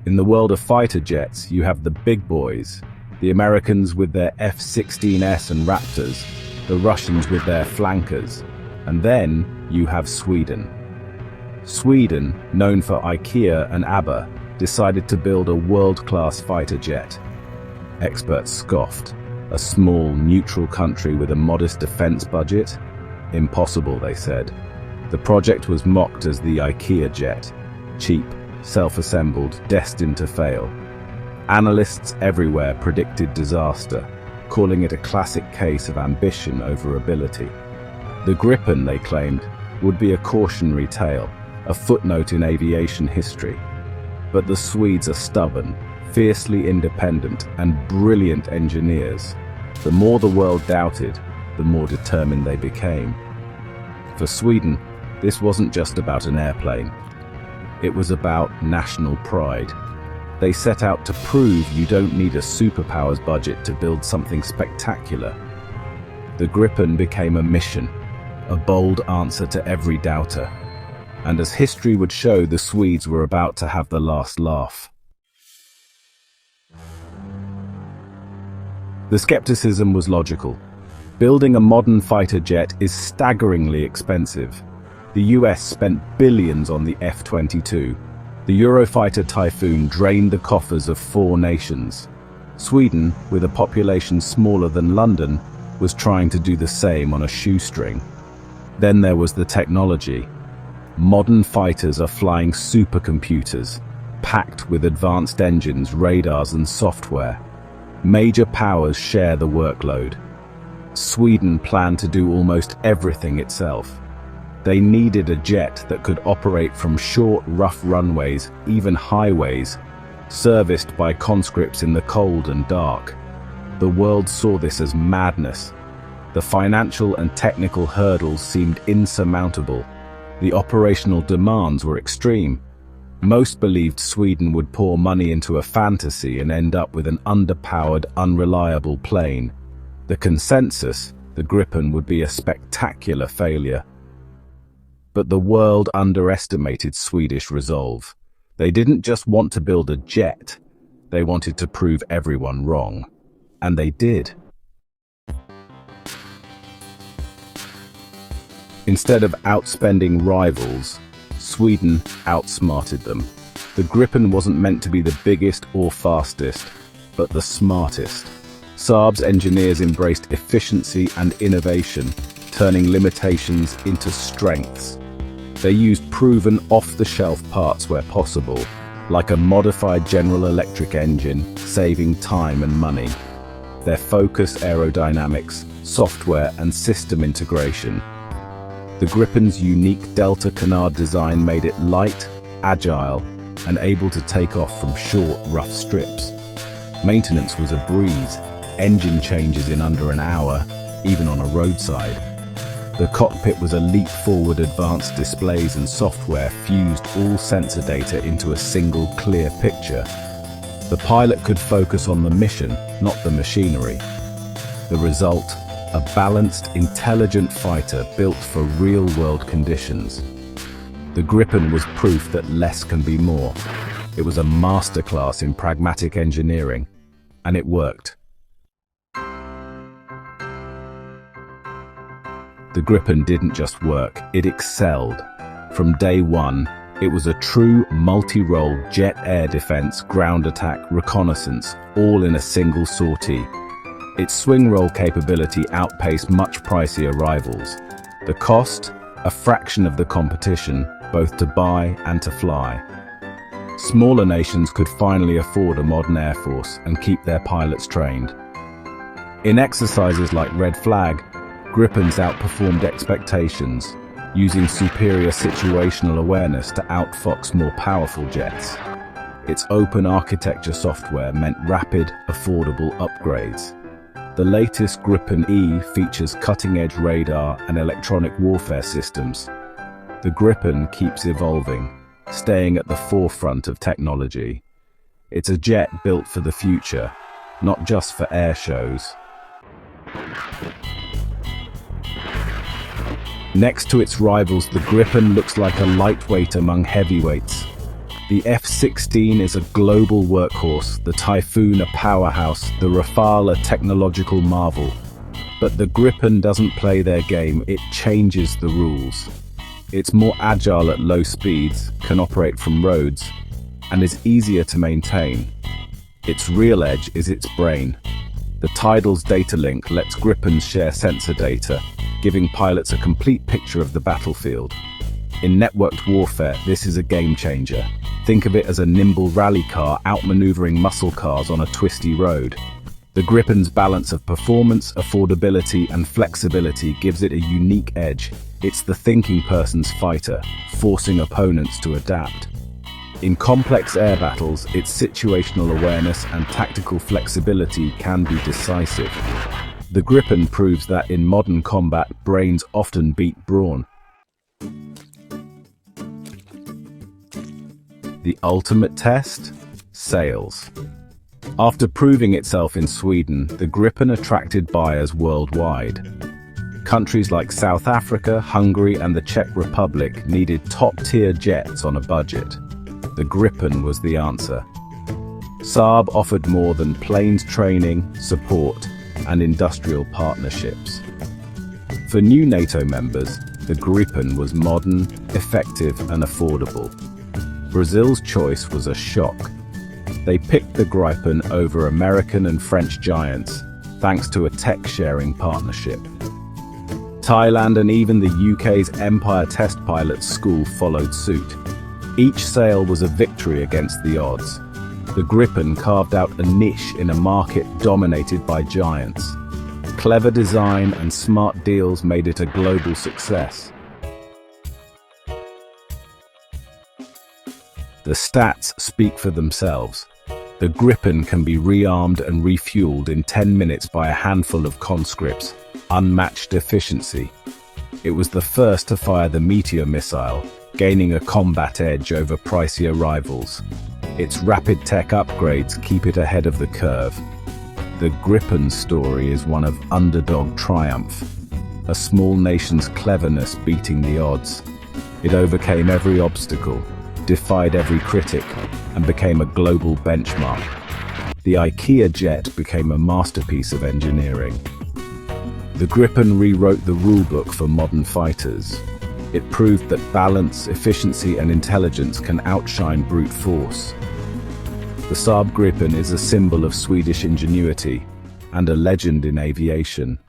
In the world of fighter jets, you have the big boys, the Americans with their F-16S and Raptors, the Russians with their flankers, and then you have Sweden. Sweden, known for IKEA and ABBA, decided to build a world-class fighter jet. Experts scoffed. A small, neutral country with a modest defense budget? Impossible, they said. The project was mocked as the IKEA jet. Cheap, self-assembled, destined to fail. Analysts everywhere predicted disaster, calling it a classic case of ambition over ability. The Gripen, they claimed, would be a cautionary tale, a footnote in aviation history. But the Swedes are stubborn, fiercely independent, and brilliant engineers. The more the world doubted, the more determined they became. For Sweden, this wasn't just about an airplane. It was about national pride. They set out to prove you don't need a superpowers budget to build something spectacular. The Gripen became a mission, a bold answer to every doubter. And as history would show, the Swedes were about to have the last laugh. The skepticism was logical. Building a modern fighter jet is staggeringly expensive. The US spent billions on the F-22. The Eurofighter Typhoon drained the coffers of 4 nations. Sweden, with a population smaller than London, was trying to do the same on a shoestring. Then there was the technology. Modern fighters are flying supercomputers, packed with advanced engines, radars, and software. Major powers share the workload. Sweden planned to do almost everything itself. They needed a jet that could operate from short, rough runways, even highways, serviced by conscripts in the cold and dark. The world saw this as madness. The financial and technical hurdles seemed insurmountable. The operational demands were extreme. Most believed Sweden would pour money into a fantasy and end up with an underpowered, unreliable plane. The consensus, the Gripen, would be a spectacular failure. But the world underestimated Swedish resolve. They didn't just want to build a jet, they wanted to prove everyone wrong. And they did. Instead of outspending rivals, Sweden outsmarted them. The Gripen wasn't meant to be the biggest or fastest, but the smartest. SAAB's engineers embraced efficiency and innovation, turning limitations into strengths. They used proven off-the-shelf parts where possible, like a modified General Electric engine, saving time and money. Their focus: aerodynamics, software, and system integration. The Gripen's unique Delta canard design made it light, agile, and able to take off from short, rough strips. Maintenance was a breeze, engine changes in under an hour, even on a roadside. The cockpit was a leap forward. Advanced displays and software fused all sensor data into a single clear picture. The pilot could focus on the mission, not the machinery. The result: a balanced, intelligent fighter built for real-world conditions. The Gripen was proof that less can be more. It was a masterclass in pragmatic engineering, and it worked. The Gripen didn't just work, it excelled. From day one, it was a true multi-role jet air defense, ground attack, reconnaissance, all in a single sortie. Its swing roll capability outpaced much pricier rivals. The cost? A fraction of the competition, both to buy and to fly. Smaller nations could finally afford a modern air force and keep their pilots trained. In exercises like Red Flag, Gripens outperformed expectations, using superior situational awareness to outfox more powerful jets. Its open architecture software meant rapid, affordable upgrades. The latest Gripen E features cutting-edge radar and electronic warfare systems. The Gripen keeps evolving, staying at the forefront of technology. It's a jet built for the future, not just for air shows. Next to its rivals, the Gripen looks like a lightweight among heavyweights. The F-16 is a global workhorse, the Typhoon a powerhouse, the Rafale a technological marvel. But the Gripen doesn't play their game, it changes the rules. It's more agile at low speeds, can operate from roads, and is easier to maintain. Its real edge is its brain. The Tidal's data link lets Gripens share sensor data, giving pilots a complete picture of the battlefield. In networked warfare, this is a game changer. Think of it as a nimble rally car outmaneuvering muscle cars on a twisty road. The Gripen's balance of performance, affordability, and flexibility gives it a unique edge. It's the thinking person's fighter, forcing opponents to adapt. In complex air battles, its situational awareness and tactical flexibility can be decisive. The Gripen proves that in modern combat, brains often beat brawn. The ultimate test? Sales. After proving itself in Sweden, the Gripen attracted buyers worldwide. Countries like South Africa, Hungary, and the Czech Republic needed top-tier jets on a budget. The Gripen was the answer. SAAB offered more than planes training, support, and industrial partnerships. For new NATO members, the Gripen was modern, effective, and affordable. Brazil's choice was a shock. They picked the Gripen over American and French giants, thanks to a tech-sharing partnership. Thailand and even the UK's Empire Test Pilots School followed suit. Each sale was a victory against the odds. The Gripen carved out a niche in a market dominated by giants. Clever design and smart deals made it a global success. The stats speak for themselves. The Gripen can be rearmed and refueled in 10 minutes by a handful of conscripts, unmatched efficiency. It was the first to fire the Meteor missile, gaining a combat edge over pricier rivals. Its rapid tech upgrades keep it ahead of the curve. The Gripen's story is one of underdog triumph, a small nation's cleverness beating the odds. It overcame every obstacle, defied every critic, and became a global benchmark. The IKEA jet became a masterpiece of engineering. The Gripen rewrote the rulebook for modern fighters. It proved that balance, efficiency, and intelligence can outshine brute force. The SAAB Gripen is a symbol of Swedish ingenuity and a legend in aviation.